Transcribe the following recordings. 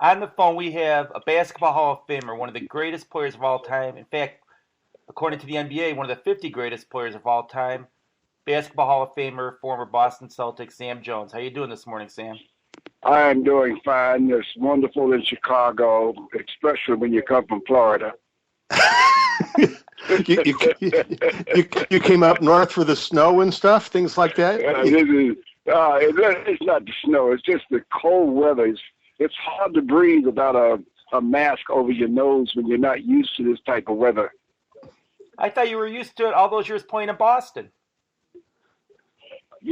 On the phone, we have a basketball Hall of Famer, one of the greatest players of all time. In fact, according to the NBA, one of the 50 greatest players of all time. Basketball Hall of Famer, former Boston Celtics, Sam Jones. How you doing this morning, Sam? I am doing fine. It's wonderful in Chicago, especially when you come from Florida. you came up north for the snow and stuff, things like that? It's not the snow. It's just the cold weather. It's hard to breathe without a mask over your nose when you're not used to this type of weather. I thought you were used to it all those years playing in Boston.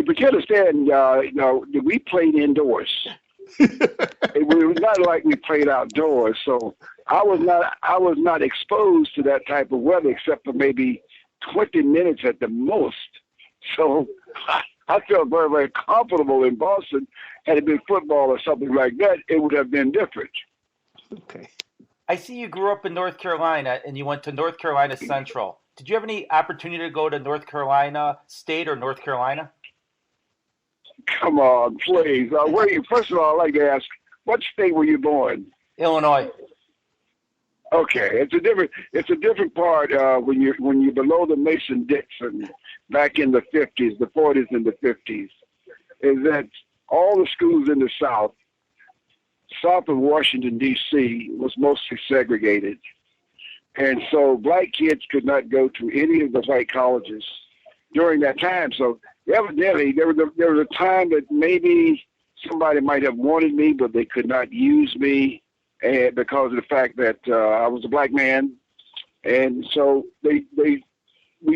But you understand, we played indoors. It was not like we played outdoors. So I was not exposed to that type of weather except for maybe 20 minutes at the most. So I felt very, very comfortable in Boston. Had it been football or something like that, it would have been different. Okay. I see you grew up in North Carolina and you went to North Carolina Central. Did you have any opportunity to go to North Carolina State or North Carolina? Come on, please. First of all, I'd like to ask, what state were you born? Illinois. Okay, it's a different part when you're below the Mason-Dixon back in the 50s, the 40s and the 50s, is that all the schools in the south of Washington, D.C., was mostly segregated. And so black kids could not go to any of the white colleges during that time. So evidently there was a time that maybe somebody might have wanted me, but they could not use me because of the fact that I was a black man. And so we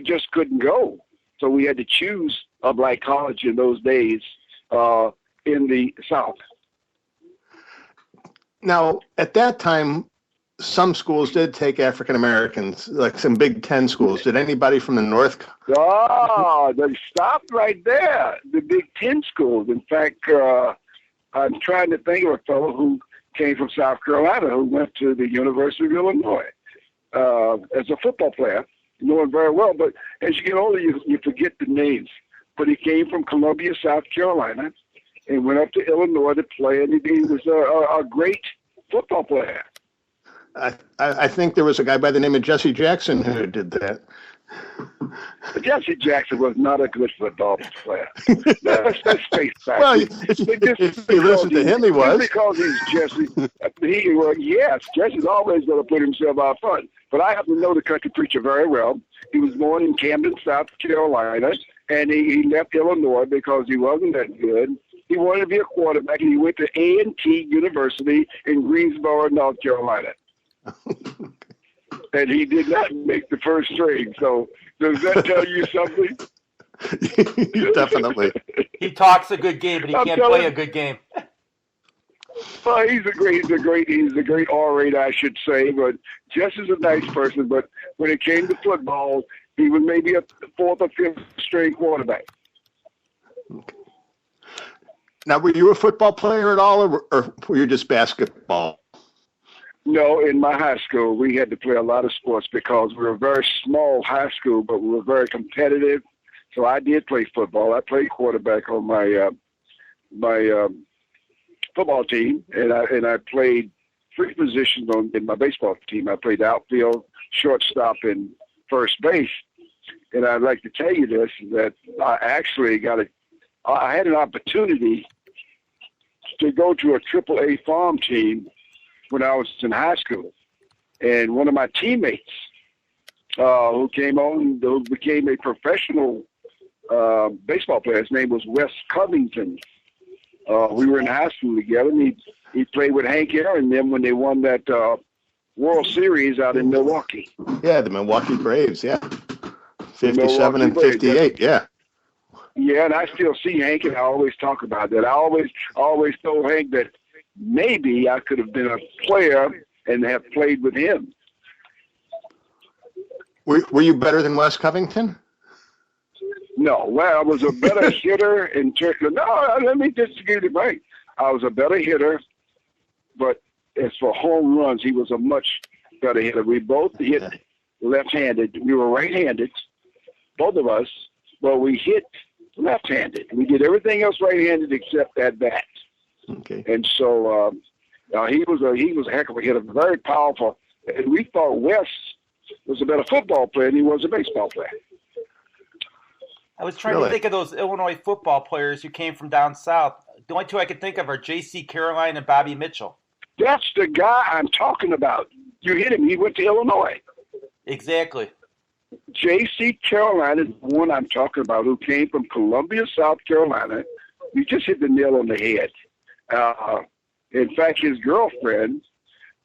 just couldn't go. So we had to choose a black college in those days in the South. Now, at that time, some schools did take African Americans, like some Big Ten schools. Did anybody from the North? Oh, they stopped right there. The Big Ten schools. In fact, I'm trying to think of a fellow who came from South Carolina who went to the University of Illinois as a football player, knowing very well. But as you get older, you forget the names. But he came from Columbia, South Carolina, and went up to Illinois to play, and he was a great football player. I think there was a guy by the name of Jesse Jackson who did that. Jesse Jackson was not a good football player. Let's face facts. Well, if you listen to him, he was. Just because he's Jesse. Yes, Jesse's always going to put himself out front. But I happen to know the country preacher very well. He was born in Camden, South Carolina, and he left Illinois because he wasn't that good. He wanted to be a quarterback, and he went to A&T University in Greensboro, North Carolina. And he did not make the first string. So does that tell you something? Definitely. He talks a good game, but he can't play a good game. Well, he's a great orator, I should say. But just as a nice person. But when it came to football, he was maybe a fourth or fifth string quarterback. Okay. Now, were you a football player at all, or were you just basketball? No, in my high school, we had to play a lot of sports because we were a very small high school, but we were very competitive. So I did play football. I played quarterback on my football team, and I played three positions in my baseball team. I played outfield, shortstop, and first base. And I'd like to tell you this, that I actually I had an opportunity to go to a AAA farm team when I was in high school. And one of my teammates who became a professional baseball player, his name was Wes Covington. We were in high school together, and he played with Hank Aaron then when they won that World Series out in Milwaukee. Yeah, the Milwaukee Braves, yeah. 57 and 58, yeah. Yeah, and I still see Hank, and I always talk about that. I always told Hank that maybe I could have been a player and have played with him. Were you better than Wes Covington? No. Well, I was a better hitter in terms of, no, let me just get it right. I was a better hitter, but as for home runs, he was a much better hitter. We both hit left-handed. We were right-handed, both of us, but we hit left-handed. We did everything else right-handed except at bat. Okay. And so He was a heck of a hitter, very powerful. And we thought Wes was a better football player than he was a baseball player. I was trying to think of those Illinois football players who came from down south. The only two I could think of are J.C. Caroline and Bobby Mitchell. That's the guy I'm talking about. You hit him. He went to Illinois. Exactly. J.C. Caroline is the one I'm talking about, who came from Columbia, South Carolina. You just hit the nail on the head. In fact, his girlfriend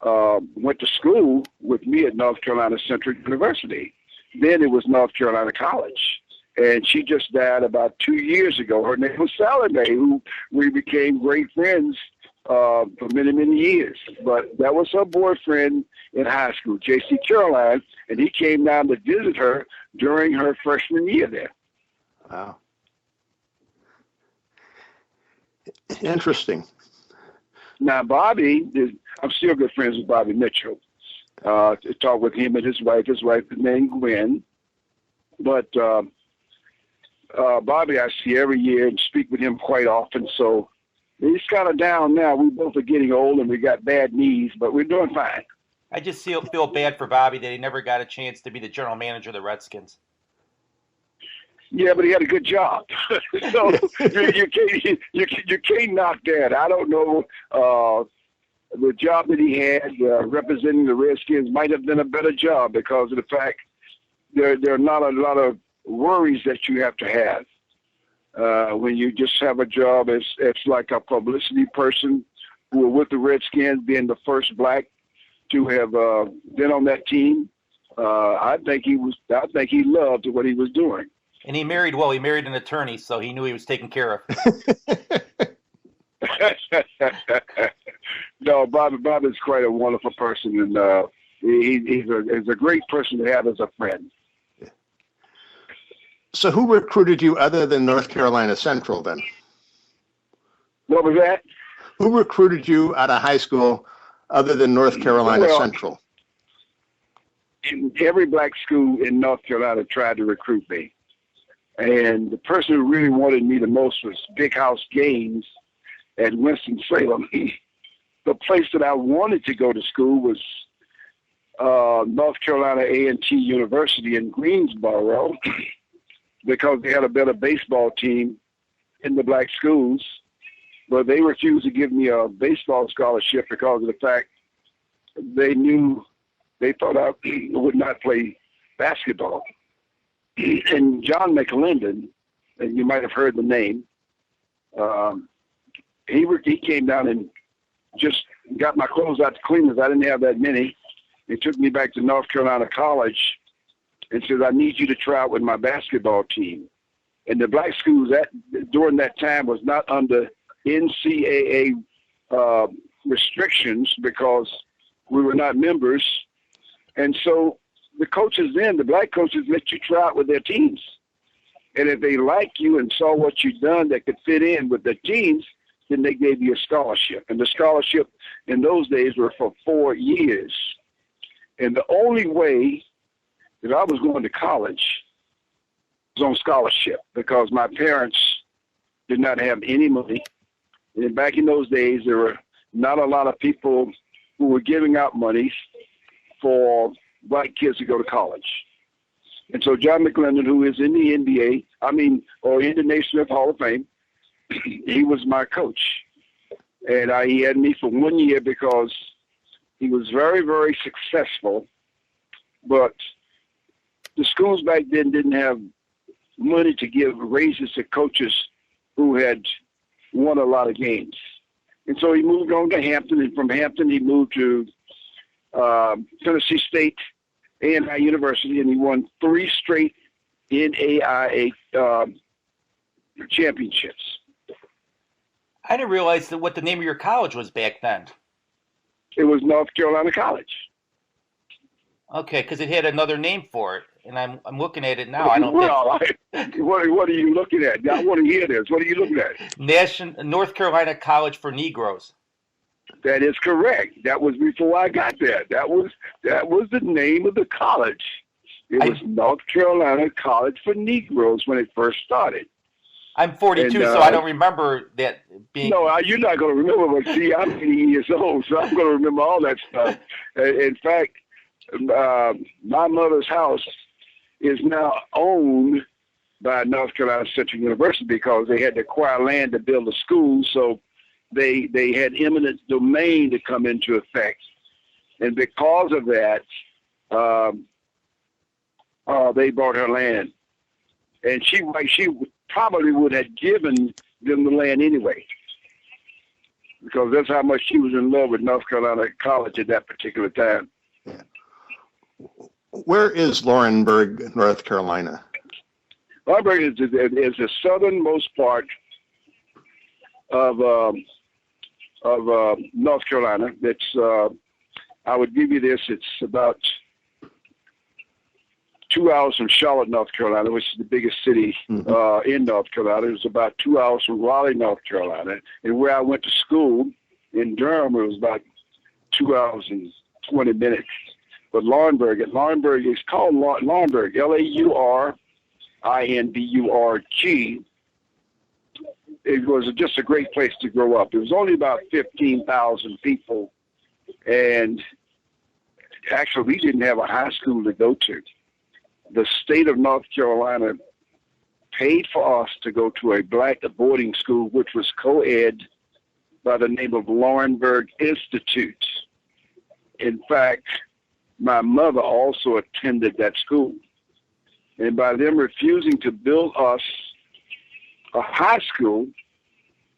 went to school with me at North Carolina Central University. Then it was North Carolina College. And she just died about 2 years ago. Her name was Sally Mae, who we became great friends for many, many years. But that was her boyfriend in high school, J.C. Caroline, and he came down to visit her during her freshman year there. Wow. Interesting. Now, Bobby, I'm still good friends with Bobby Mitchell. To talk with him and his wife is named Gwen. But Bobby I see every year and speak with him quite often, so he's kind of down now. We both are getting old and we got bad knees, but we're doing fine. I just feel bad for Bobby that he never got a chance to be the general manager of the Redskins. Yeah, but he had a good job. So you can't knock that. I don't know. The job that he had representing the Redskins might have been a better job because of the fact there are not a lot of worries that you have to have when you just have a job as like a publicity person who were with the Redskins, being the first black to have been on that team. I think he loved what he was doing. And he married well. He married an attorney, so he knew he was taken care of. No, Bob is quite a wonderful person, and he's a great person to have as a friend. So who recruited you other than North Carolina Central then? What was that? Who recruited you out of high school other than North Carolina Central? Every black school in North Carolina tried to recruit me. And the person who really wanted me the most was Big House Games at Winston-Salem. The place that I wanted to go to school was North Carolina A&T University in Greensboro because they had a better baseball team in the black schools. But they refused to give me a baseball scholarship because of the fact they thought I would not play basketball. And John McClendon, and you might have heard the name, he came down and just got my clothes out to cleaners. I didn't have that many. He took me back to North Carolina College and said, I need you to try out with my basketball team. And the black schools during that time was not under NCAA restrictions because we were not members. And so the coaches then, the black coaches, let you try out with their teams. And if they liked you and saw what you'd done that could fit in with the teams, then they gave you a scholarship. And the scholarship in those days were for 4 years. And the only way that I was going to college was on scholarship because my parents did not have any money. And back in those days, there were not a lot of people who were giving out money for black kids to go to college. And so John McClendon, who is in the NBA, or in the Naismith Hall of Fame, he was my coach. And he had me for 1 year because he was very, very successful. But the schools back then didn't have money to give raises to coaches who had won a lot of games. And so he moved on to Hampton, and from Hampton he moved to Tennessee State A&I University, and he won 3 straight NAIA championships. I didn't realize what the name of your college was back then. It was North Carolina College. Okay, because it had another name for it, and I'm looking at it now. I don't What are you looking at? I want to hear this. What are you looking at? North Carolina College for Negroes. That is correct. That was before I got there. That was the name of the college. It was North Carolina College for Negroes when it first started. I'm 42, And, so I don't remember that being. No, you're not going to remember, but see, I'm 80 years old, so I'm going to remember all that stuff. In fact, my mother's house is now owned by North Carolina Central University because they had to acquire land to build a school, so they had eminent domain to come into effect. And because of that, they bought her land. And she probably would have given them the land anyway, because that's how much she was in love with North Carolina College at that particular time. Yeah. Where is Laurinburg, North Carolina? Laurinburg is the southernmost part of North Carolina. It's I would give you this. It's about 2 hours from Charlotte, North Carolina, which is the biggest city in North Carolina. It was about 2 hours from Raleigh, North Carolina. And where I went to school in Durham, it was about 2 hours and 20 minutes. But Laurinburg is called Laurinburg, Laurindburg. It was just a great place to grow up. It was only about 15,000 people. And actually, we didn't have a high school to go to. The state of North Carolina paid for us to go to a black boarding school, which was co-ed by the name of Laurinburg Institute. In fact, my mother also attended that school. And by them refusing to build us a high school,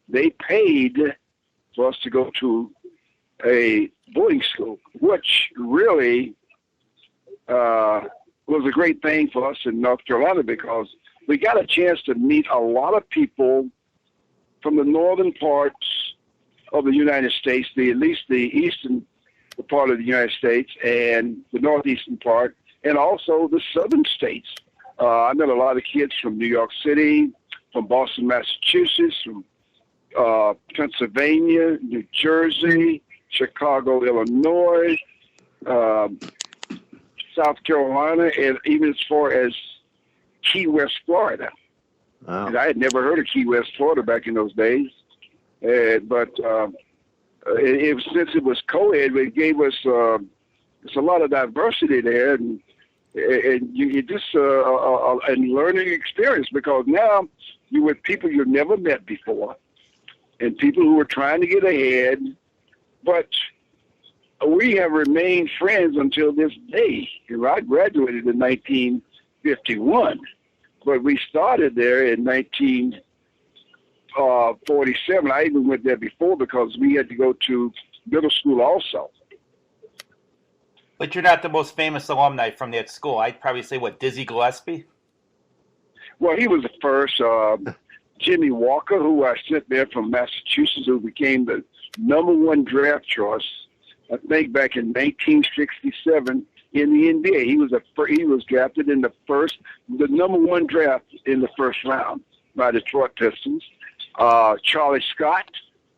they paid for us to go to a boarding school, which really was a great thing for us in North Carolina, because we got a chance to meet a lot of people from the northern parts of the United States, at least the eastern part of the United States and the northeastern part, and also the southern states. I met a lot of kids from New York City, from Boston, Massachusetts, from Pennsylvania, New Jersey, Chicago, Illinois, South Carolina, and even as far as Key West, Florida. Wow. And I had never heard of Key West, Florida back in those days. But since it was co-ed, it gave us it's a lot of diversity there, and you just a learning experience, because now you're with people you've never met before, and people who are trying to get ahead, but we have remained friends until this day. I graduated in 1951, but we started there in 1947. I even went there before because we had to go to middle school also. But you're not the most famous alumni from that school. I'd probably say, what, Dizzy Gillespie? Well, he was the first. Jimmy Walker, who I sent there from Massachusetts, who became the #1 draft choice, I think back in 1967 in the NBA. He was drafted in the #1 draft in the first round by the Detroit Pistons. Charlie Scott,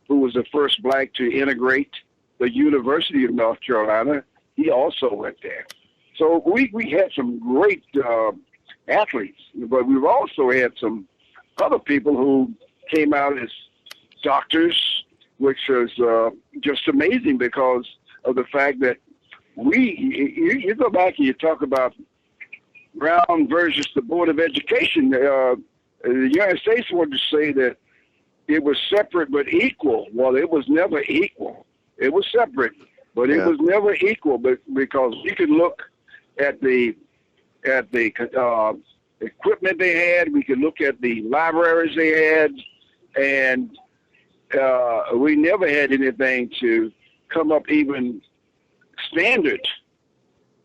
who was the first black to integrate the University of North Carolina, he also went there. So we had some great athletes, but we've also had some other people who came out as doctors, which was just amazing because of the fact that you go back and you talk about Brown versus the Board of Education. The United States wanted to say that it was separate but equal. Well, it was never equal. It was separate, but it was never equal. But because you could look at the equipment they had, we could look at the libraries they had, and we never had anything to come up even standard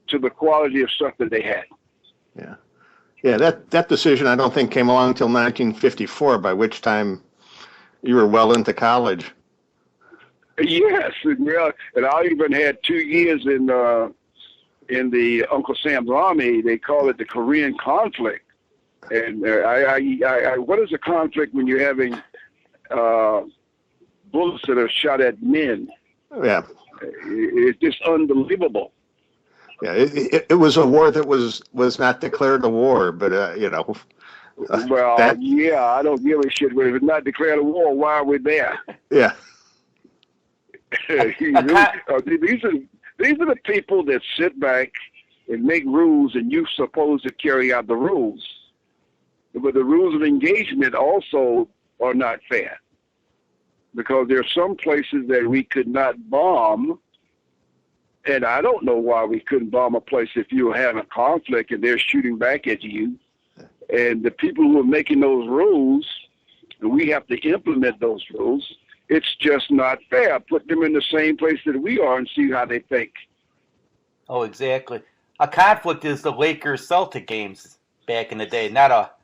to the quality of stuff that they had. Yeah. Yeah, that decision I don't think came along until 1954, by which time you were well into college. Yes, and I even had 2 years in the Uncle Sam's Army. They call it the Korean conflict. And what is a conflict when you're having bullets that are shot at men? Yeah. It's just unbelievable. Yeah, it was a war that was not declared a war, but Well, yeah, I don't give a shit. If it's not declared a war, why are we there? Yeah. these are the people that sit back and make rules, and you're supposed to carry out the rules. But the rules of engagement also are not fair, because there are some places that we could not bomb, and I don't know why we couldn't bomb a place if you were having a conflict and they're shooting back at you. And the people who are making those rules, and we have to implement those rules, it's just not fair. Put them in the same place that we are and see how they think. Oh, exactly. A conflict is the Lakers-Celtic games back in the day, not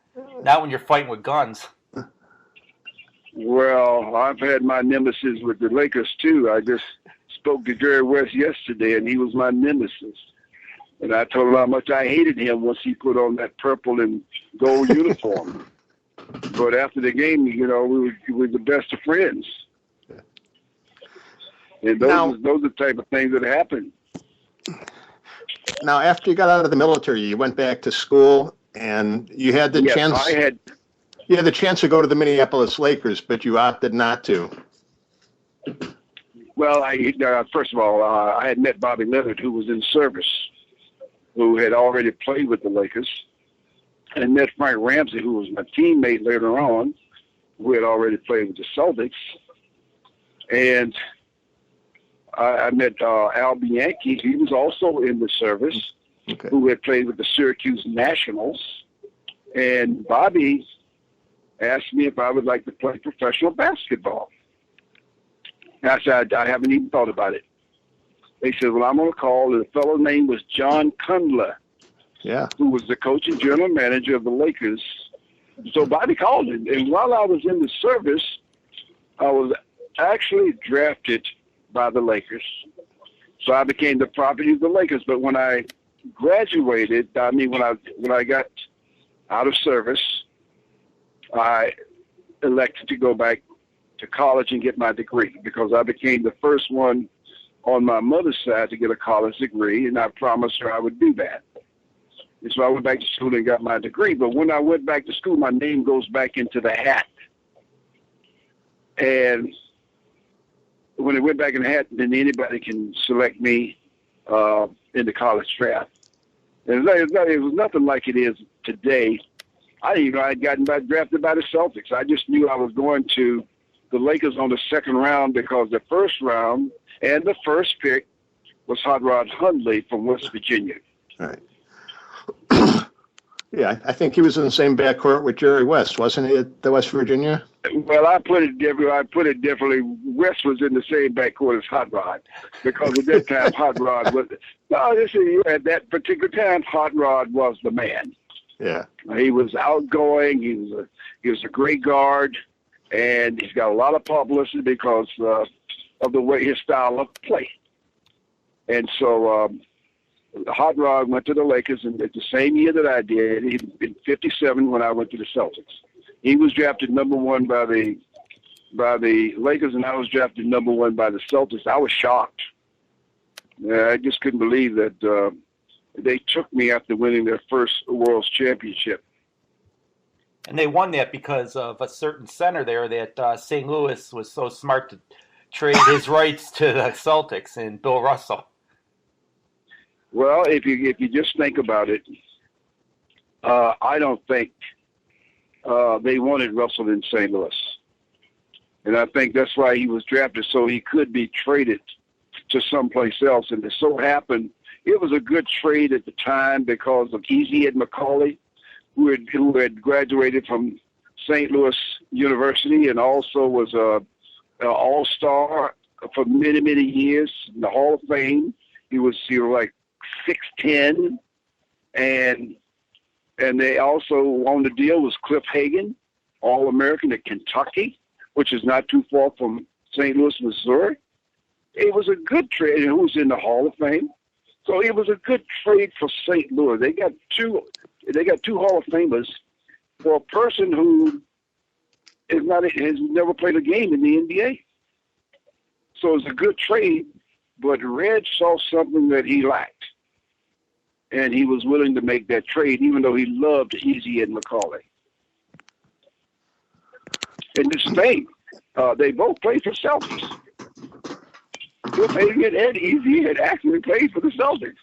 when you're fighting with guns. Well, I've had my nemesis with the Lakers, too. I just spoke to Jerry West yesterday, and he was my nemesis. And I told him how much I hated him once he put on that purple and gold uniform. But after the game, we were the best of friends. And those are the type of things that happen. Now, after you got out of the military, you went back to school, and you had the chance. You had the chance to go to the Minneapolis Lakers, but you opted not to. Well, first of all, I had met Bobby Leonard, who was in service, who had already played with the Lakers, and met Frank Ramsey, who was my teammate later on, who had already played with the Celtics. And I met Al Bianchi. He was also in the service, who had played with the Syracuse Nationals. And Bobby asked me if I would like to play professional basketball. And I said, I haven't even thought about it. They said, well, I'm going to call. And the fellow's name was John Kundler, who was the coach and general manager of the Lakers. So Bobby called him. And while I was in the service, I was actually drafted by the Lakers. So I became the property of the Lakers. But when I graduated, when I got out of service, I elected to go back to college and get my degree, because I became the first one on my mother's side to get a college degree, and I promised her I would do that. And so I went back to school and got my degree. But when I went back to school, my name goes back into the hat. And when it went back in the hat, then anybody can select me in the college draft. And it was nothing like it is today. I didn't even know I had gotten drafted by the Celtics. I just knew I was going to the Lakers on the second round, because the first round and the first pick was Hot Rod Hundley from West Virginia. Right. Yeah, I think he was in the same backcourt with Jerry West, wasn't he, at the West Virginia? Well, I put it differently. West was in the same backcourt as Hot Rod, because at that time Hot Rod was. At that particular time, Hot Rod was the man. Yeah. He was outgoing. He was a great guard, and he's got a lot of publicity because of the way his style of play. And so Hot Rod went to the Lakers, and the same year that I did, he was in '57 when I went to the Celtics. He was drafted number one by the Lakers, and I was drafted number one by the Celtics. I was shocked. I just couldn't believe that they took me after winning their first World's Championship. And they won that because of a certain center there that St. Louis was so smart to trade his rights to the Celtics, and Bill Russell. Well, if you just think about it, I don't think they wanted Russell in St. Louis. And I think that's why he was drafted, so he could be traded to someplace else. And it so happened it was a good trade at the time because of Easy Ed McCauley, who had graduated from St. Louis University and also was an all-star for many, many years in the Hall of Fame. He was like 6'10", and they also on the deal was Cliff Hagan, All-American at Kentucky, which is not too far from St. Louis, Missouri. It was a good trade, and who was in the Hall of Fame. So it was a good trade for St. Louis. They got two Hall of Famers for a person who has never played a game in the NBA. So it was a good trade, but Red saw something that he lacked, and he was willing to make that trade, even though he loved Easy Ed McCauley. in this thing. They both played for Celtics. Bill Fagan and Easy had actually played for the Celtics.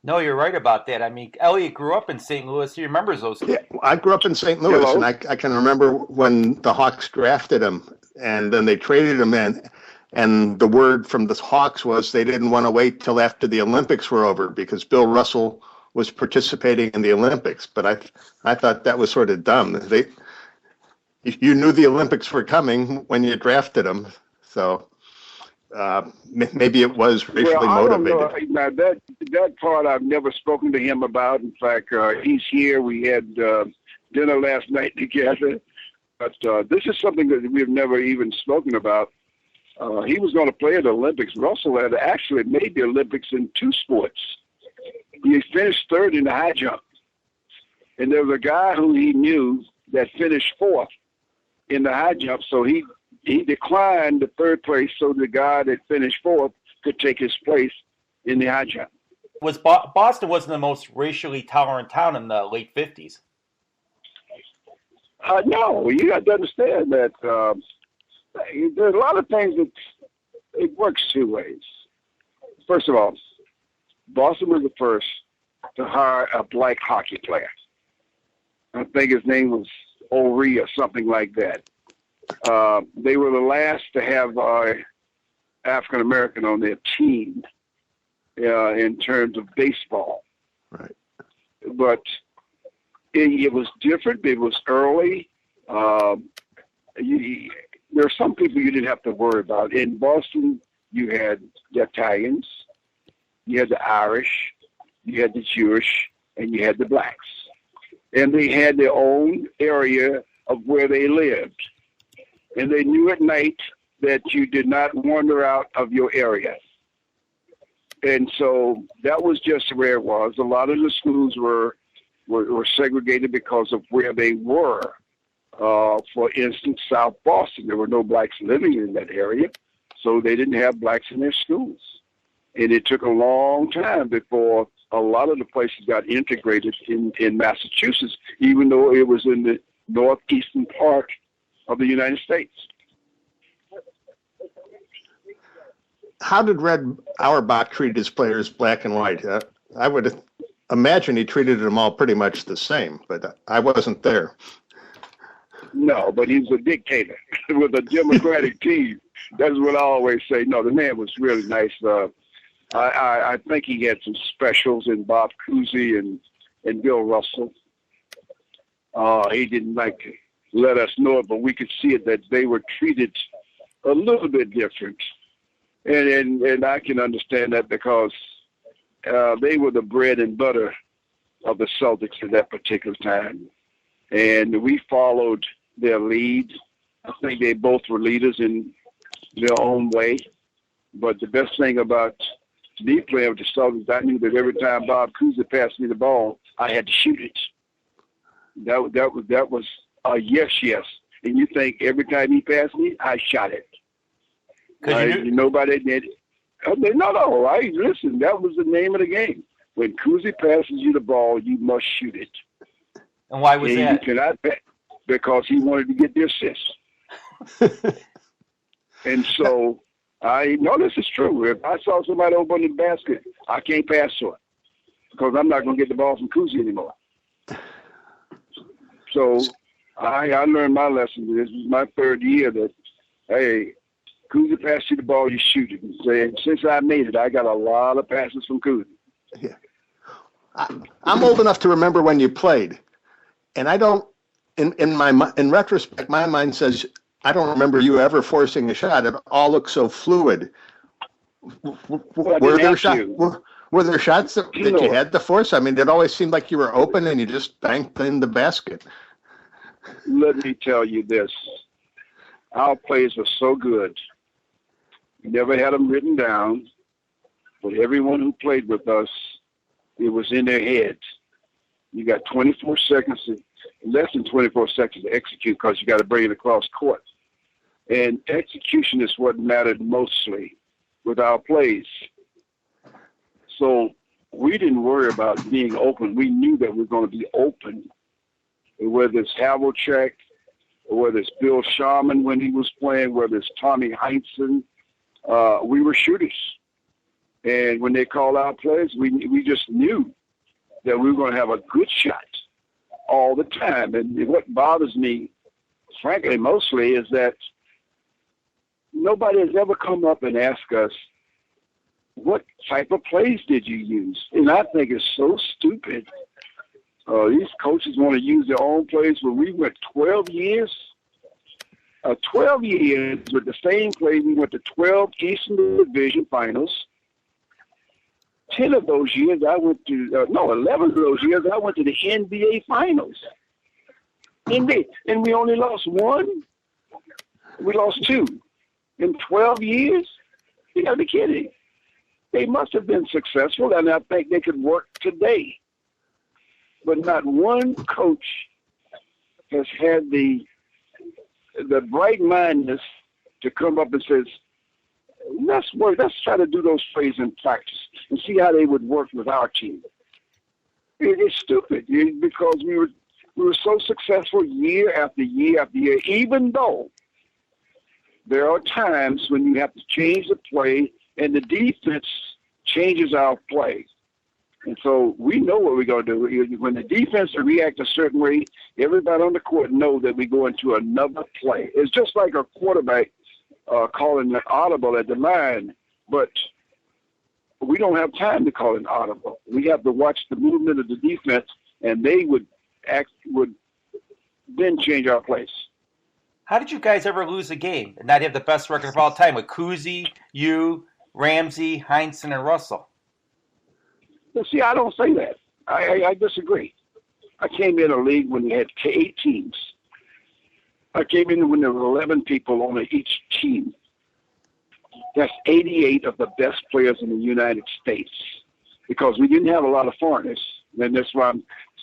No, you're right about that. I mean, Elliott grew up in St. Louis. He remembers those games. Yeah, I grew up in St. Louis, and I can remember when the Hawks drafted him, and then they traded him in. And the word from the Hawks was they didn't want to wait till after the Olympics were over because Bill Russell was participating in the Olympics. But I thought that was sort of dumb. You knew the Olympics were coming when you drafted him, so maybe it was racially motivated. I don't know. Now that part I've never spoken to him about. In fact, he's here. We had dinner last night together. But this is something that we've never even spoken about. He was going to play at the Olympics. Russell had actually made the Olympics in 2 sports. He finished 3rd in the high jump. And there was a guy who he knew that finished 4th in the high jump. So he declined the 3rd place so the guy that finished 4th could take his place in the high jump. Boston wasn't the most racially tolerant town in the late 50s. No, you got to understand that there's a lot of things that it works 2 ways. First of all, Boston was the first to hire a black hockey player. I think his name was O'Ree or something like that. They were the last to have African American on their team in terms of baseball. Right. But it was different. It was early. There are some people you didn't have to worry about. In Boston, you had the Italians, you had the Irish, you had the Jewish, and you had the blacks. And they had their own area of where they lived. And they knew at night that you did not wander out of your area. And so that was just where it was. A lot of the schools were segregated because of where they were. For instance, South Boston, there were no blacks living in that area, so they didn't have blacks in their schools. And it took a long time before a lot of the places got integrated in Massachusetts, even though it was in the northeastern part of the United States. How did Red Auerbach treat his players, black and white? I would imagine he treated them all pretty much the same, but I wasn't there. No, but he was a dictator with a Democratic team. That's what I always say. No, the man was really nice. I think he had some specials in Bob Cousy and Bill Russell. He didn't like to let us know it, but we could see it that they were treated a little bit different. And I can understand that because they were the bread and butter of the Celtics at that particular time. And we followed their lead. I think they both were leaders in their own way. But the best thing about me playing with the Celtics, I knew that every time Bob Cousy passed me the ball, I had to shoot it. That was a yes. And you think every time he passed me, I shot it. Nobody did it. No. Listen, that was the name of the game. When Cousy passes you the ball, you must shoot it. And why was that? You cannot bet because he wanted to get the assist. And so I know this is true. If I saw somebody open the basket, I can't pass to it because I'm not going to get the ball from Cousy anymore. So I learned my lesson. This is my 3rd year that, hey, Cousy passed you the ball, you shoot it. And since I made it, I got a lot of passes from Cousy. Yeah. I'm old enough to remember when you played. And I don't, in retrospect, my mind says, I don't remember you ever forcing a shot. It all looks so fluid. Were there shots that you had to force? I mean, it always seemed like you were open and you just banked in the basket. Let me tell you this. Our plays were so good. We never had them written down, but everyone who played with us, it was in their heads. You got 24 seconds, less than 24 seconds to execute because you got to bring it across court. And execution is what mattered mostly with our plays. So we didn't worry about being open. We knew that we were going to be open, whether it's Havlicek whether it's Bill Sharman when he was playing, whether it's Tommy Heinsohn, we were shooters. And when they called out plays, we just knew that we were going to have a good shot all the time. And what bothers me, frankly, mostly is that nobody has ever come up and asked us, what type of plays did you use? And I think it's so stupid. These coaches want to use their own plays. When we went 12 years, 12 years with the same play, we went to 12 Eastern Division Finals. 10 of those years, 11 of those years, I went to the NBA Finals. And we only lost one. We lost two. In 12 years? You got to be kidding. They must have been successful, and I think they could work today. But not one coach has had the bright-mindedness to come up and says, let's try to do those plays in practice and see how they would work with our team. It's stupid because we were so successful year after year after year, even though there are times when you have to change the play and the defense changes our play. And so we know what we're going to do. When the defense reacts a certain way, everybody on the court knows that we go into another play. It's just like a quarterback calling an audible at the line, but we don't have time to call an audible. We have to watch the movement of the defense, and they would then change our plays. How did you guys ever lose a game and not have the best record of all time with Cousy, you, Ramsey, Heinsohn, and Russell? Well, see, I don't say that. I disagree. I came in a league when we had 8 teams. I came in when there were 11 people on each team. That's 88 of the best players in the United States because we didn't have a lot of foreigners. And that's why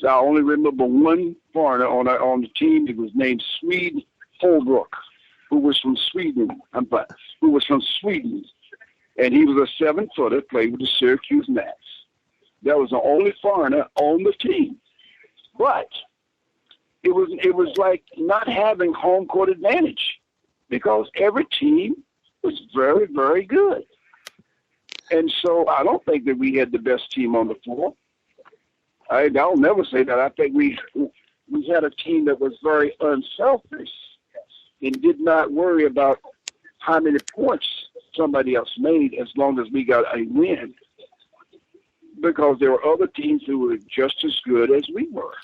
I only remember one foreigner on the team. He was named Swede Holbrook, who was from Sweden. And he was a 7-footer, played with the Syracuse Gnats. That was the only foreigner on the team. But it was like not having home court advantage because every team was very, very good. And so I don't think that we had the best team on the floor. I'll never say that. I think we had a team that was very unselfish and did not worry about how many points somebody else made as long as we got a win. Because there were other teams who were just as good as we were.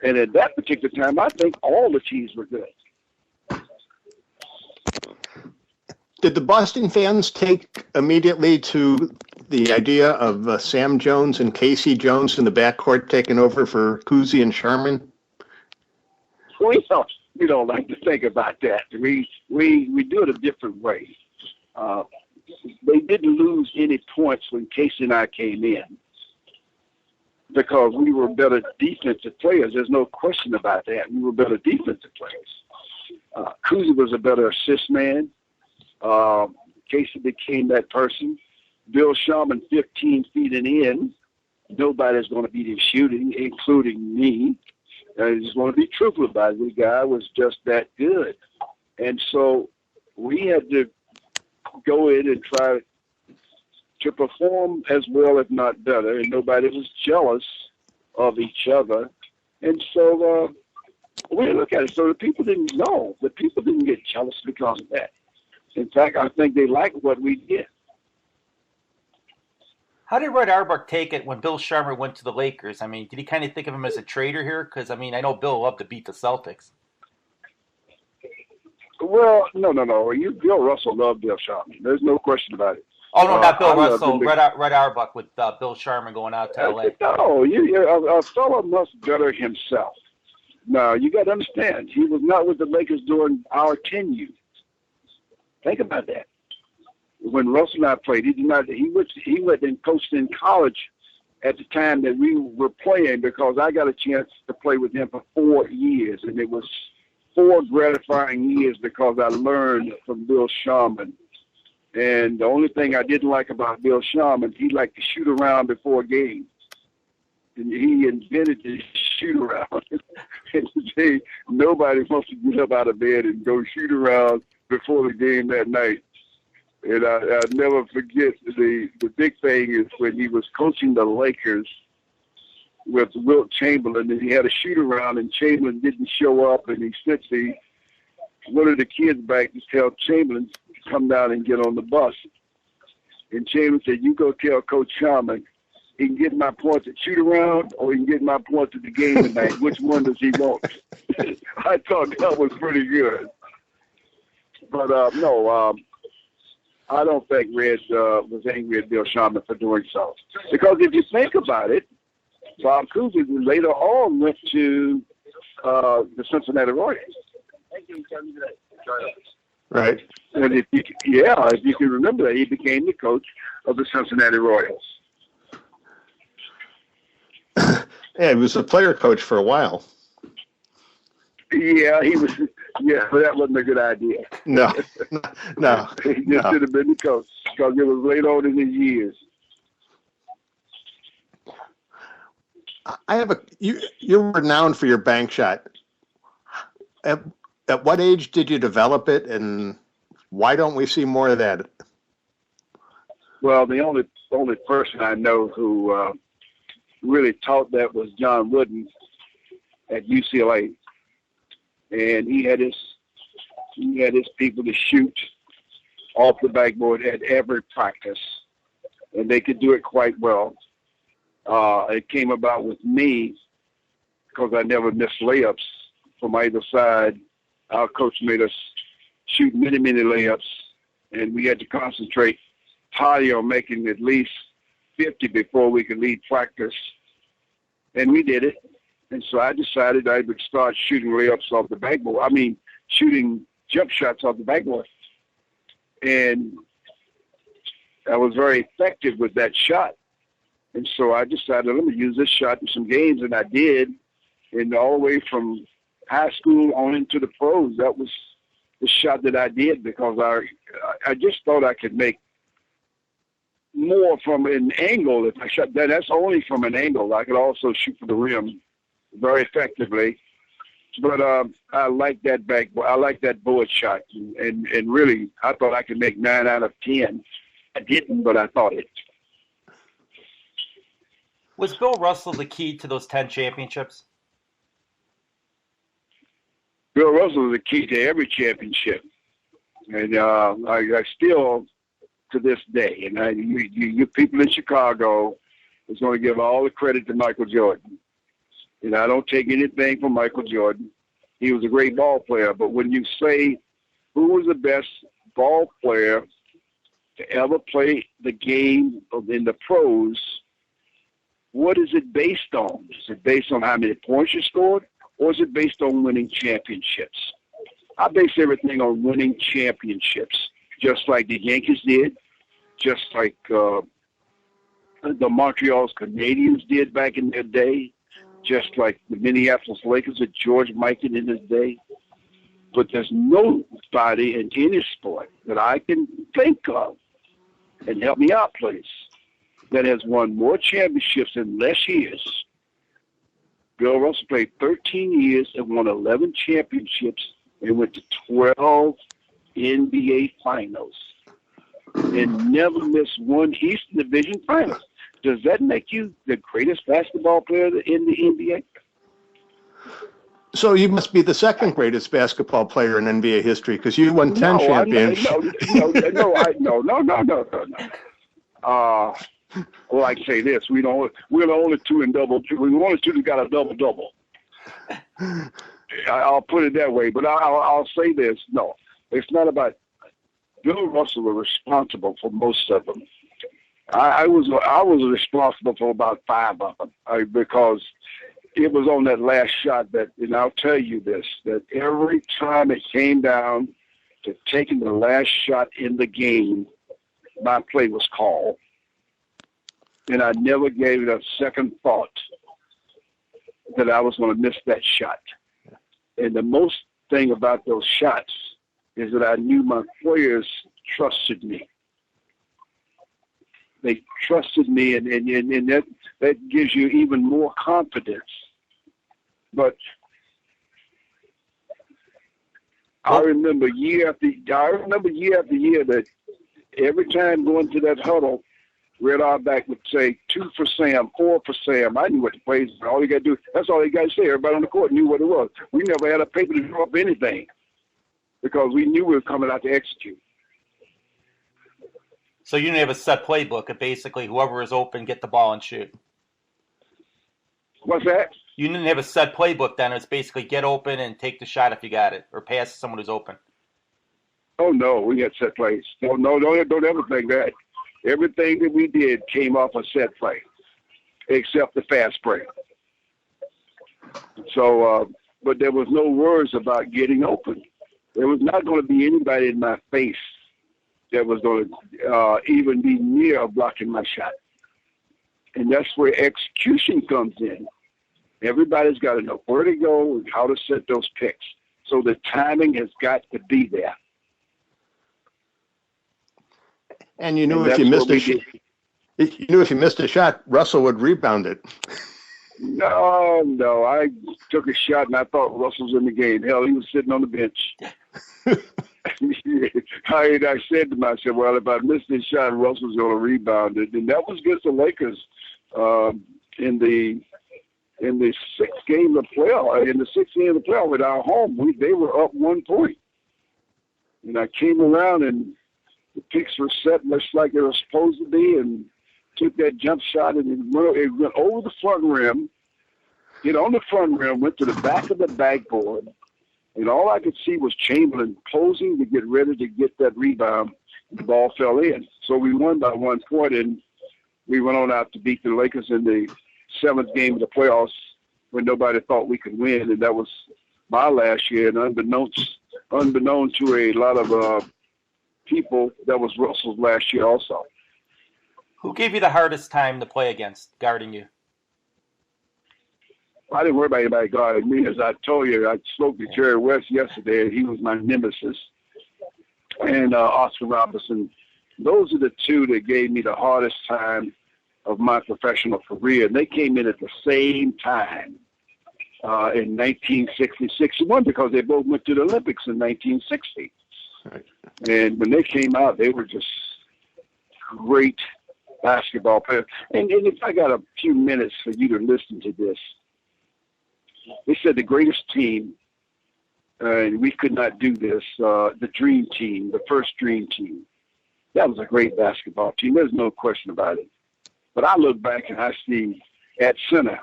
And at that particular time, I think all the teams were good. Did the Boston fans take immediately to the idea of Sam Jones and Casey Jones in the backcourt taking over for Cousy and Sharman? We don't like to think about that. We do it a different way. They didn't lose any points when Casey and I came in because we were better defensive players. There's no question about that. We were better defensive players. Cousy was a better assist man. Casey became that person. Bill Sharman, 15 feet and in. Nobody's going to beat his shooting, including me. I just want to be truthful about it. The guy was just that good. And so we had to go in and try to perform as well, if not better, and nobody was jealous of each other. And so we look at it. So the people didn't know. The people didn't get jealous because of that. In fact, I think they liked what we did. How did Red Auerbach take it when Bill Sharman went to the Lakers? I mean, did he kind of think of him as a traitor here? Because, I mean, I know Bill loved to beat the Celtics. Well, no. Bill Russell loved Bill Sharman. There's no question about it. Oh, no, not Bill Russell. Red Auerbach with Bill Sharman going out to L.A. No, a fellow must better himself. Now, you got to understand, he was not with the Lakers during our tenure. Think about that. When Russell and I played, he went and coached in college at the time that we were playing because I got a chance to play with him for 4 years, and it was 4 gratifying years because I learned from Bill Sharman. And the only thing I didn't like about Bill Sharman, he liked to shoot around before games. And he invented the shoot around. And today, nobody wants to get up out of bed and go shoot around before the game that night. And I'll never forget the big thing is when he was coaching the Lakers with Wilt Chamberlain, and he had a shoot around, and Chamberlain didn't show up, and he sent one of the kids back to tell Chamberlain to come down and get on the bus. And Chamberlain said, "You go tell Coach Sharman he can get my points at shoot around, or he can get my points at the game tonight. Which one does he want?" I thought that was pretty good. But no, I don't think Red was angry at Bill Sharman for doing so. Because if you think about it, Bob Cousy later on went to the Cincinnati Royals. Right. And if you can remember that, he became the coach of the Cincinnati Royals. Yeah, he was a player coach for a while. Yeah, he was. Yeah, but that wasn't a good idea. No. He just should have been the coach because it was late on in his years. I have you're renowned for your bank shot. At what age did you develop it, and why don't we see more of that? Well, the only person I know who really taught that was John Wooden at UCLA, and he had his people to shoot off the backboard at every practice, and they could do it quite well. It came about with me because I never missed layups from either side. Our coach made us shoot many, many layups, and we had to concentrate highly on making at least 50 before we could lead practice. And we did it. And so I decided I would start shooting layups off the backboard. I mean, shooting jump shots off the backboard. And I was very effective with that shot. And so I decided, let me use this shot in some games, and I did. And all the way from high school on into the pros, that was the shot that I did because I just thought I could make more from an angle if I shot that. That's only from an angle. I could also shoot for the rim very effectively. But I like that I like that bullet shot. And really, I thought I could make 9 out of 10. I didn't, but I thought it. Was Bill Russell the key to those 10 championships? Bill Russell was the key to every championship. And I still, to this day, and you people in Chicago is going to give all the credit to Michael Jordan. And I don't take anything from Michael Jordan. He was a great ball player. But when you say who was the best ball player to ever play the game in the pros, what is it based on? Is it based on how many points you scored, or is it based on winning championships? I base everything on winning championships, just like the Yankees did, just like the Montreal Canadiens did back in their day, just like the Minneapolis Lakers with George Mikan in his day. But there's nobody in any sport that I can think of, and help me out, please, that has won more championships in less years. Bill Russell played 13 years and won 11 championships and went to 12 NBA finals and never missed one Eastern Division finals. Does that make you the greatest basketball player in the NBA? So you must be the second greatest basketball player in NBA history because you won 10 championships. No. Well, I can say this: we're the only two in double. We're the only two that got a double-double. I'll put it that way, but I'll say this: no, it's not about. Bill Russell was responsible for most of them. I was responsible for about 5 of them because it was on that last shot that, and I'll tell you this: that every time it came down to taking the last shot in the game, my play was called. And I never gave it a second thought that I was going to miss that shot. And the most thing about those shots is that I knew my players trusted me. They trusted me, and that gives you even more confidence. But I remember year after year that every time going to that huddle, Red Auerbach would say 2 for Sam, 4 for Sam. I knew what the plays were. All you got to do, that's all you got to say. Everybody on the court knew what it was. We never had a paper to draw up anything because we knew we were coming out to execute. So you didn't have a set playbook of basically whoever is open, get the ball and shoot. What's that? You didn't have a set playbook then. It's basically get open and take the shot if you got it, or pass to someone who's open. Oh, no, we had set plays. No, don't ever think that. Everything that we did came off a set play, except the fast break. So, but there was no words about getting open. There was not going to be anybody in my face that was going to even be near blocking my shot. And that's where execution comes in. Everybody's got to know where to go and how to set those picks. So the timing has got to be there. And you knew if you missed a shot, Russell would rebound it. No, I took a shot and I thought Russell was in the game. Hell, he was sitting on the bench. I said to myself, well, if I missed this shot, Russell's going to rebound it. And that was against the Lakers in the sixth game of the playoff at our home. They were up 1 point. And I came around and the picks were set much like they were supposed to be, and took that jump shot, and it went over the front rim, hit on the front rim, went to the back of the backboard, and all I could see was Chamberlain posing to get ready to get that rebound. The ball fell in. So we won by 1 point, and we went on out to beat the Lakers in the 7th game of the playoffs when nobody thought we could win, and that was my last year, and unbeknown to a lot of people, that was Russell's last year also. Who gave you the hardest time to play against, guarding you? I didn't worry about anybody guarding me. As I told you, I spoke to Jerry West yesterday, and he was my nemesis. And Oscar Robertson. Those are the two that gave me the hardest time of my professional career. And they came in at the same time in 1960-61 because they both went to the Olympics in 1960. Right. And when they came out, they were just great basketball players. And if I got a few minutes for you to listen to this, they said the greatest team, and we could not do this, the Dream Team, the first Dream Team. That was a great basketball team. There's no question about it. But I look back and I see at center,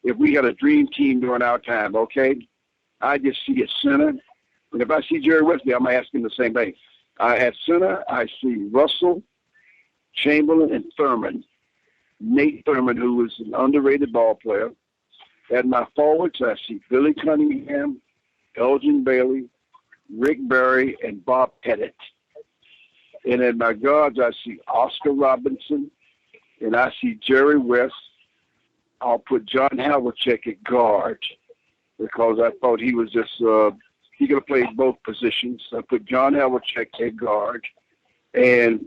if we had a Dream Team during our time, okay, I just see a center. And if I see Jerry West, I'm asking the same thing. At center, I see Russell, Chamberlain, and Thurman. Nate Thurman, who was an underrated ball player. At my forwards, I see Billy Cunningham, Elgin Bailey, Rick Barry, and Bob Pettit. And at my guards, I see Oscar Robinson, and I see Jerry West. I'll put John Havlicek at guard because I thought he was just he could have played both positions. I put John Havlicek at guard. And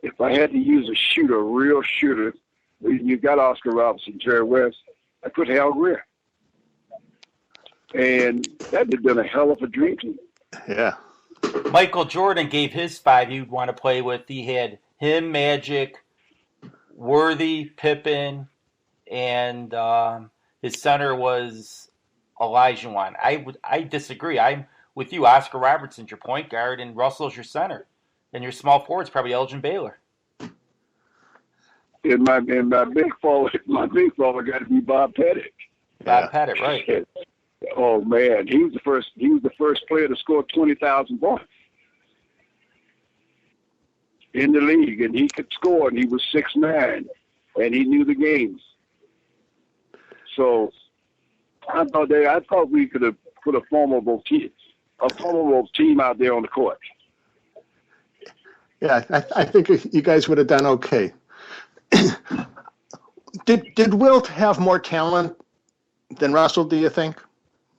if I had to use a shooter, a real shooter, you got Oscar Robertson, Jerry West, I put Hal Greer. And that would have been a hell of a dream team. Yeah. Michael Jordan gave his 5 you'd want to play with. He had him, Magic, Worthy, Pippen, and his center was Olajuwon. I disagree. I'm with you. Oscar Robertson's your point guard, and Russell's your center, and your small forward's probably Elgin Baylor. And my big forward got to be Bob Pettit. Bob Pettit, right? Oh man, he was the first player to score 20,000 points in the league, and he could score, and he was 6'9", and he knew the games. So I thought we could have put a formidable team out there on the court. Yeah, I think you guys would have done okay. Did Wilt have more talent than Russell, do you think?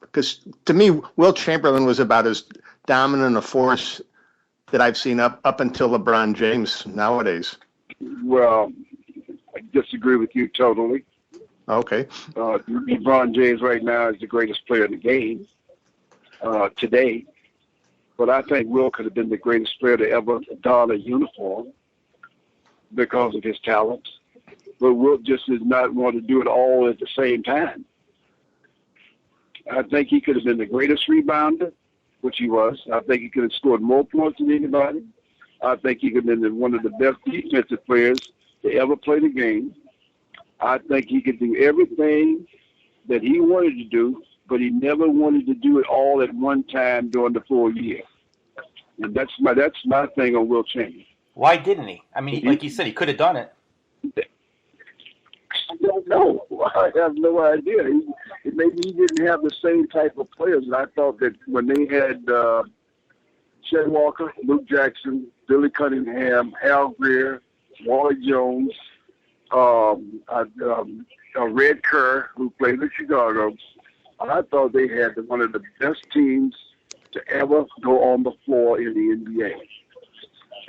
Because to me, Wilt Chamberlain was about as dominant a force that I've seen up until LeBron James nowadays. Well, I disagree with you totally. Okay. LeBron James right now is the greatest player in the game. today. But I think Will could have been the greatest player to ever don a uniform because of his talents. But Will just did not want to do it all at the same time. I think he could have been the greatest rebounder, which he was. I think he could have scored more points than anybody. I think he could have been one of the best defensive players to ever play the game. I think he could do everything that he wanted to do, but he never wanted to do it all at one time during the full year. And that's my thing on Will Chamberlain. Why didn't he? I mean, like you said, he could have done it. I don't know. I have no idea. Maybe he didn't have the same type of players. And I thought that when they had Chet Walker, Luke Jackson, Billy Cunningham, Al Greer, Wally Jones, Red Kerr, who played in Chicago, I thought they had one of the best teams to ever go on the floor in the NBA.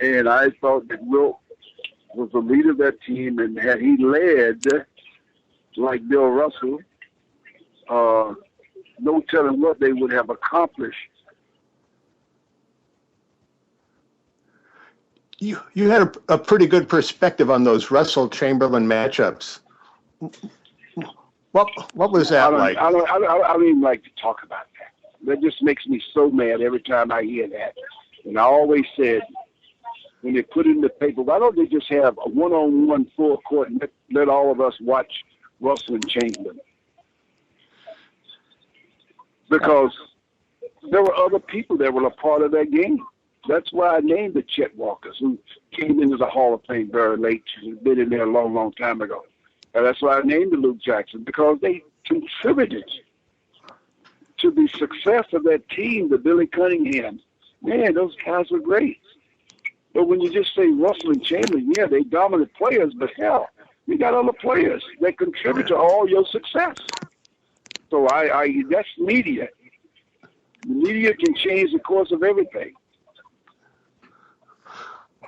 And I thought that Wilt was the leader of that team, and had he led like Bill Russell, no telling what they would have accomplished. You had a pretty good perspective on those Russell Chamberlain matchups. What was that like? I don't even like to talk about that. That just makes me so mad every time I hear that. And I always said, when they put it in the paper, why don't they just have a one-on-one full court and let all of us watch Russell and Chamberlain? Because there were other people that were a part of that game. That's why I named the Chet Walkers, who came into the Hall of Fame very late, who'd been in there a long, long time ago. And that's why I named the Luke Jackson, because they contributed to the success of that team, the Billy Cunningham. Man, those guys were great. But when you just say Russell and Chamberlain, yeah, they dominant players, but hell, you got other players that contribute to all your success. So that's media. The media can change the course of everything.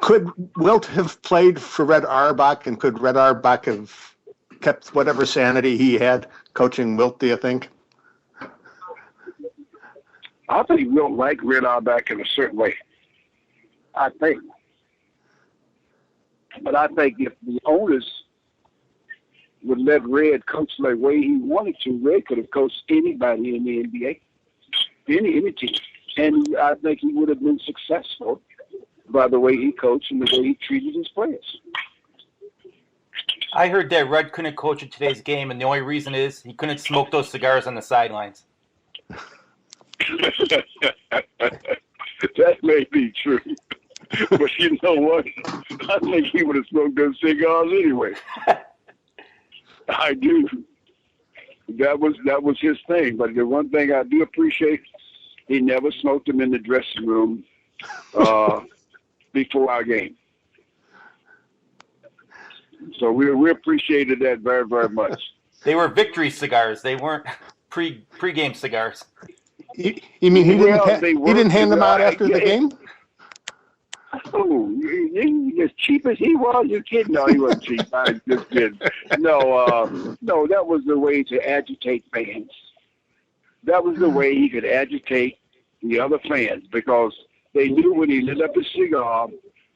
Could Wilt have played for Red Auerbach, and could Red Auerbach have kept whatever sanity he had coaching Wilt, do you think? I think Wilt liked Red Auerbach in a certain way. I think. But I think if the owners would let Red coach the way he wanted to, Red could have coached anybody in the NBA, any team. And I think he would have been successful by the way he coached and the way he treated his players. I heard that Red couldn't coach in today's game, and the only reason is he couldn't smoke those cigars on the sidelines. That may be true. But you know what? I think he would have smoked those cigars anyway. I do. That was his thing. But the one thing I do appreciate, he never smoked them in the dressing room before our game. So we appreciated that very, very much. They were victory cigars. They weren't pre-game cigars. You mean he didn't hand them out after the game? Oh, as cheap as he was, you kidding? No, he wasn't cheap. I just kidding. No, that was the way to agitate fans. That was the way he could agitate the other fans, because they knew when he lit up his cigar,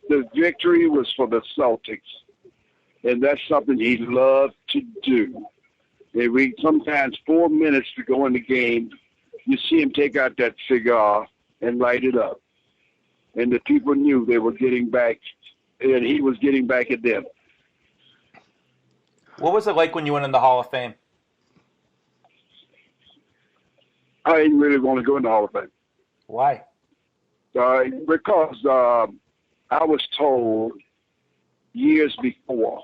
the victory was for the Celtics. And that's something he loved to do. They read sometimes 4 minutes to go in the game. You see him take out that cigar and light it up. And the people knew they were getting back, and he was getting back at them. What was it like when you went in the Hall of Fame? I didn't really want to go in the Hall of Fame. Why? Because I was told years before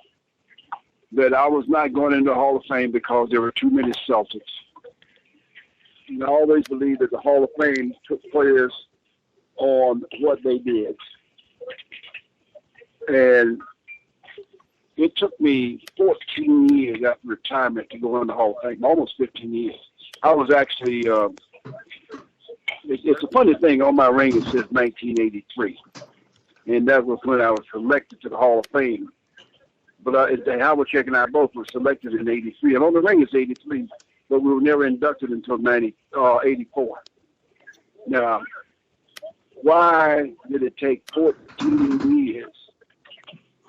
that I was not going into the Hall of Fame because there were too many Celtics. And I always believed that the Hall of Fame took players on what they did. And it took me 14 years after retirement to go in the Hall of Fame, almost 15 years. I was actually, it's a funny thing, on my ring it says 1983. And that was when I was selected to the Hall of Fame. But Howard Check and I both were selected in 83. And on the ring it's 83, but we were never inducted until 84. Now, why did it take 14 years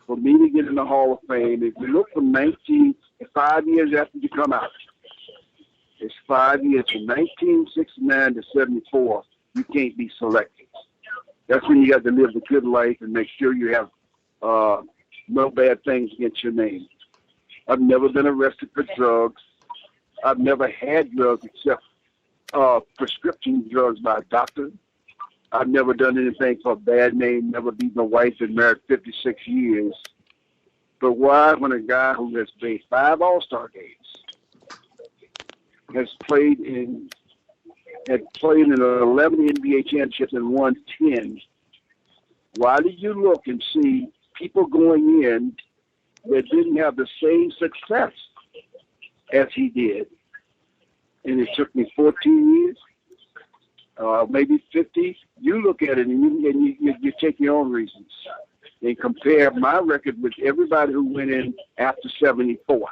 for me to get in the Hall of Fame? If you look from 5 years after you come out, it's 5 years from 1969 to 74. You can't be selected. That's when you got to live the good life and make sure you have no bad things against your name. I've never been arrested for drugs. I've never had drugs except prescription drugs by a doctor. I've never done anything for a bad name, never beaten a wife and married 56 years. But why, when a guy who has played 5 All-Star games, had played in 11 NBA championships and won 10, why did you look and see people going in that didn't have the same success as he did? And it took me 14 years, maybe 50. You look at it and you take your own reasons and compare my record with everybody who went in after 74.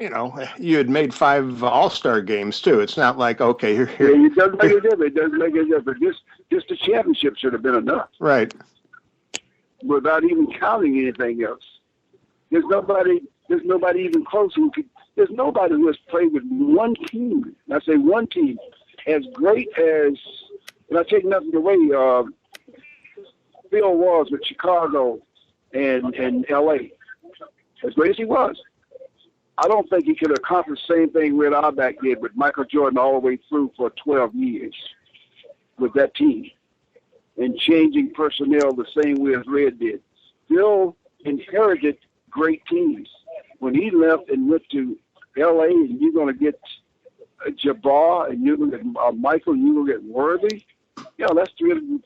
You know, you had made 5 All-Star games too. It's not like, okay, here. Yeah, it doesn't make a difference. It doesn't make a difference. Just the championship should have been enough. Right. Without even counting anything else. There's nobody even close there's nobody who has played with one team. And I say one team as great as, and I take nothing away, Phil was with Chicago and LA. As great as he was, I don't think he could accomplish the same thing Red Auerbach did with Michael Jordan all the way through for 12 years with that team and changing personnel the same way as Red did. Phil inherited great teams. When he left and went to L.A., and you're going to get Jabbar, and you're going to get Michael, and you're going to get Worthy, you know, that's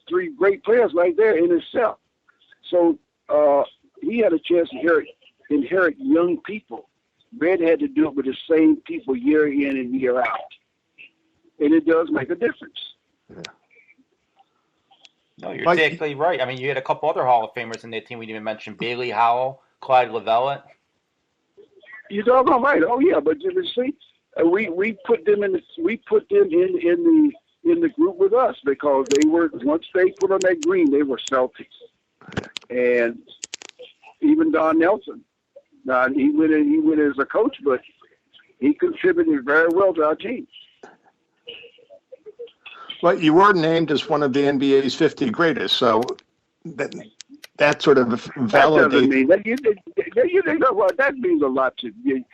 three great players right there in itself. So he had a chance to inherit young people. Red had to do it with the same people year in and year out. And it does make a difference. Yeah. No, you're exactly right. I mean, you had a couple other Hall of Famers in that team we didn't even mention. Bailey Howell, Clyde Lovellette. You're doggone right. Oh yeah, but you see, we put them in the group with us because they were, once they put on that green, they were Celtics. And even Don Nelson. Now he went as a coach, but he contributed very well to our team. Well, you were named as one of the NBA's 50 greatest, so that sort of validates. That doesn't mean that. You know what? That means a lot to you.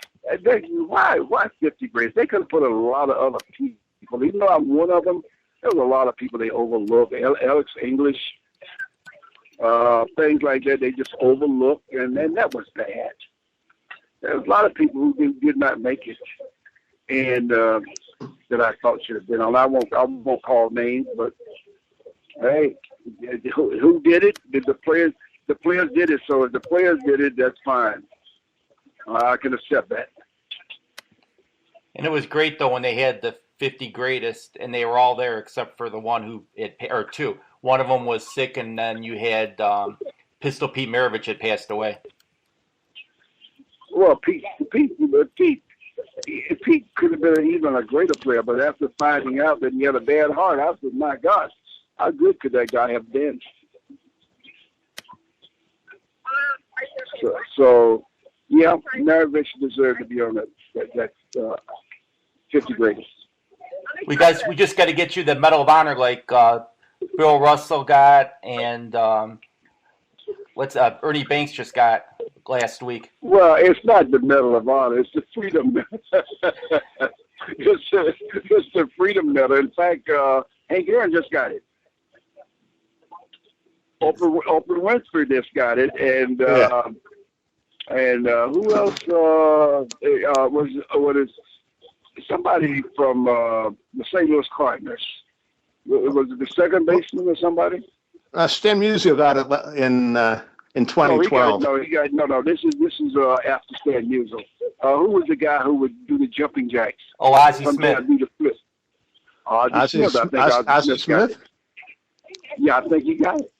Why 50 greatest? They could have put a lot of other people. Even though I'm one of them, there was a lot of people they overlooked. Alex English, things like that. They just overlooked, and that was bad. There was a lot of people who did not make it, and that I thought should have been on. I won't call names, but hey, who did it? Did the players? The players did it. So if the players did it, that's fine. I can accept that. And it was great though when they had the 50 greatest, and they were all there except for the one who or two. One of them was sick, and then you had Pistol Pete Maravich had passed away. Well, Pete could have been even a greater player, but after finding out that he had a bad heart, I said, my gosh, how good could that guy have been? So yeah, Maravich deserved to be on that 50 greatest. We just got to get you the Medal of Honor like Bill Russell got, and Ernie Banks just got last week. Well, it's not the Medal of Honor; it's the Freedom Medal. It's the Freedom Medal. In fact, Hank Aaron just got it. Oprah Winfrey just got it, and who else was somebody from the St. Louis Cardinals? Was it the second baseman or somebody? Stan Musial got it in 2012. No. This is after Stan Musial. Who was the guy who would do the jumping jacks? Oh, Ozzie Smith. Do the flip. Ozzie Smith. I think Ozzie Smith. Yeah, I think he got it.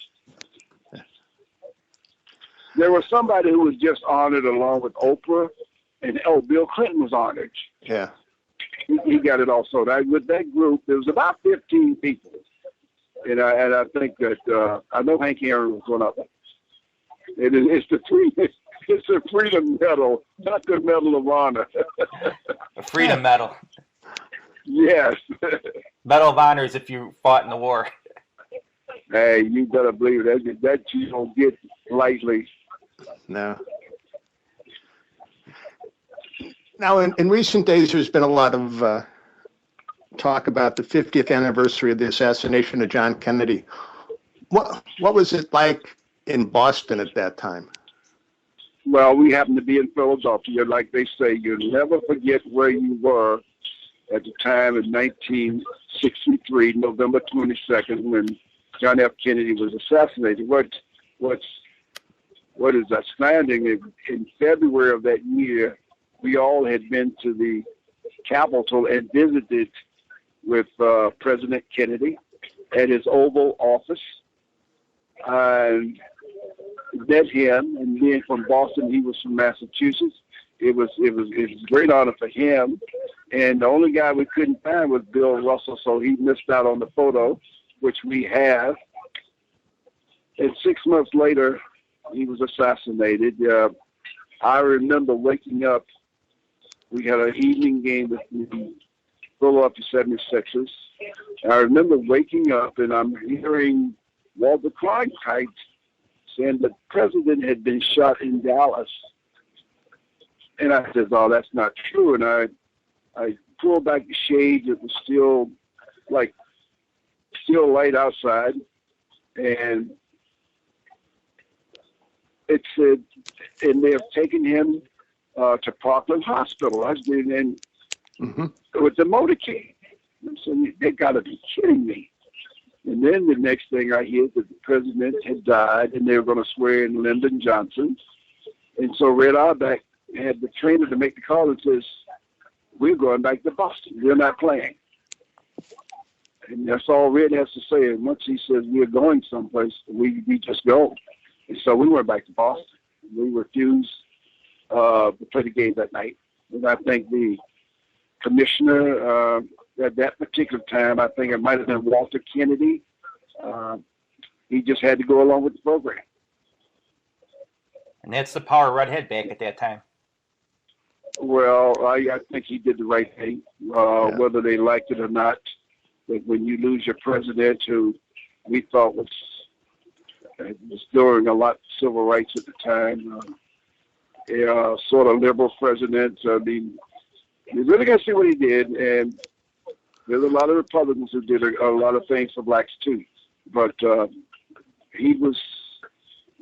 There was somebody who was just honored along with Oprah, and Bill Clinton was honored. Yeah. he got it all sorted. With that group, there was about 15 people, and I think that I know Hank Aaron was one of them. It's the Freedom Medal, not the Medal of Honor. A Freedom Medal. Yes. Medal of Honor is if you fought in the war. Hey, you better believe that you don't get lightly. No. Now, in recent days, there's been a lot of talk about the 50th anniversary of the assassination of John Kennedy. What was it like in Boston at that time? Well, we happened to be in Philadelphia. Like they say, you'll never forget where you were at the time in 1963, November 22nd, when John F. Kennedy was assassinated. What is outstanding, in February of that year, we all had been to the Capitol and visited with President Kennedy at his Oval Office. And met him, and being from Boston, he was from Massachusetts. It was a great honor for him. And the only guy we couldn't find was Bill Russell, so he missed out on the photo, which we have. And 6 months later, he was assassinated. I remember waking up. We had an evening game with the Philadelphia 76ers. I remember waking up, and I'm hearing Walter Cronkite saying the president had been shot in Dallas. And I said, oh, that's not true. And I pulled back the shades. It was still light outside. And it said, and they have taken him to Parkland Hospital. I was getting in with the motorcade. So they got to be kidding me. And then the next thing I hear that the president had died, and they were going to swear in Lyndon Johnson. And so Red Auerbach had the trainer to make the call and says, we're going back to Boston. We're not playing. And that's all Red has to say. And once he says we're going someplace, we just go. And so we went back to Boston. We refused to play the game that night. And I think the commissioner at that particular time, I think it might have been Walter Kennedy. He just had to go along with the program. And that's the power Red had back at that time. Well, I think he did the right thing, whether they liked it or not. But when you lose your president, who we thought was doing a lot of civil rights at the time, a sort of liberal president, I mean, you really got to see what he did. And there's a lot of Republicans who did a lot of things for blacks too, but he was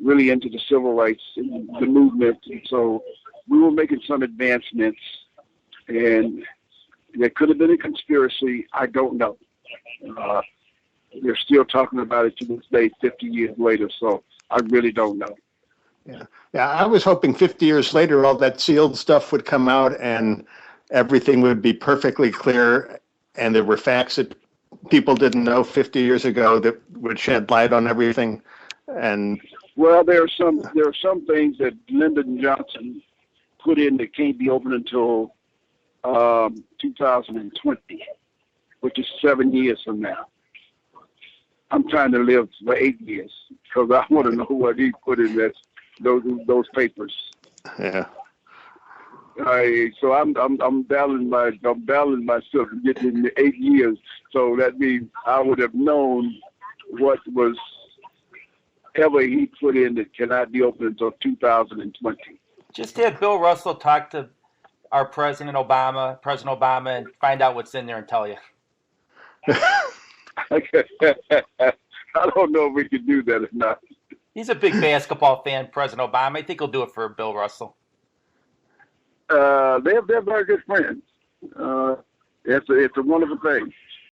really into the civil rights and the movement. And so we were making some advancements, and there could have been a conspiracy. I don't know. They're still talking about it to this day, 50 years later. So I really don't know. Yeah. I was hoping 50 years later, all that sealed stuff would come out and everything would be perfectly clear. And there were facts that people didn't know 50 years ago that would shed light on everything. And well, there are some things that Lyndon Johnson put in that can't be open until 2020, which is 7 years from now. I'm trying to live for 8 years because I want to know what he put in those papers. Yeah. So I'm battling myself to get in the 8 years. So that means I would have known what was ever he put in that cannot be opened until 2020. Just have Bill Russell talk to our President Obama, and find out what's in there and tell you. I don't know if we can do that or not. He's a big basketball fan, President Obama. I think he'll do it for Bill Russell. They're very good friends. It's a wonderful thing.